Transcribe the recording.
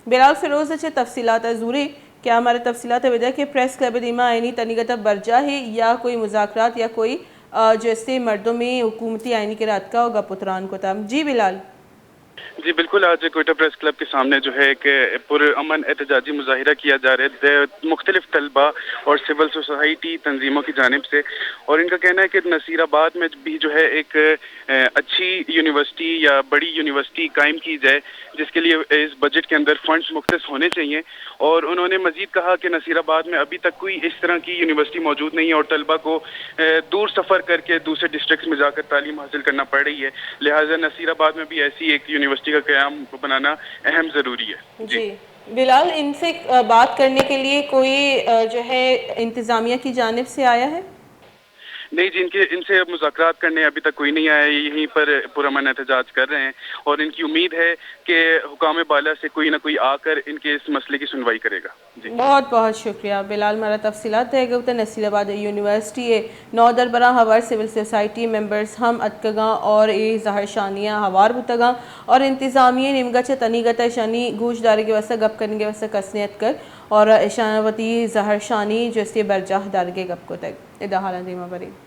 बिलाल फिरोज अच्छे तफसीलात ज़रूरी क्या हमारे तफसीलात वजह के प्रेस क्लब दीमा आइनी तनीगत बरजा है या कोई मुज़ाकरात या कोई जैसे मर्दों में हुकूमती आइनी के रात का होगा पुत्रान को तम। जी बिलाल। जी बिल्कुल, आज क्वेटा प्रेस क्लब के सामने जो है कि पुरअमन एहतजाजी मुजाहिरा किया जा रहा है मुख्तलिफ तलबा और सिविल सोसाइटी तंजीमों की जानिब से। और इनका कहना है कि नसीराबाद में भी जो है एक अच्छी यूनिवर्सिटी या बड़ी यूनिवर्सिटी कायम की जाए, जिसके लिए इस बजट के अंदर फंड्स मुख्तस होने चाहिए। और उन्होंने मजीद कहा कि नसीराबाद में अभी तक कोई इस तरह की यूनिवर्सिटी मौजूद नहीं है और तलबा को दूर सफ़र करके दूसरे डिस्ट्रिक्ट में जाकर तालीम हासिल करना पड़ रही है। लिहाजा नसीराबाद में भी ऐसी एक यूनिवर्सिटी का क़याम बनाना अहम ज़रूरी है। जी बिलाल, इनसे बात करने के लिए कोई जो है इंतज़ामिया की जानिब से आया है? नहीं जी, इनसे मुज़ाकरात करने अभी तक कोई नहीं आया, यहीं पर पुरअमन एहतजाज कर रहे हैं और इनकी उम्मीद है कि हुकाम बाला से कोई ना कोई आकर इनके इस मसले की सुनवाई करेगा। जी बहुत बहुत शुक्रिया बिलाल, मारा तफसीलात है नसीराबाद यूनिवर्सिटी है 9 दरबरा हवार सिविल सोसाइटी मेंबर्स हम अतकगा और ए जहर शानिया हवार बुतगा और इंतज़ामिया निमगच तनीगत शनी गूशदारी के वसा गप करने के वसा कसनियत कर और ईशानवती जहर शानी जैसे बरजाह दार के गप को तक इदा हाल दीमा बरी।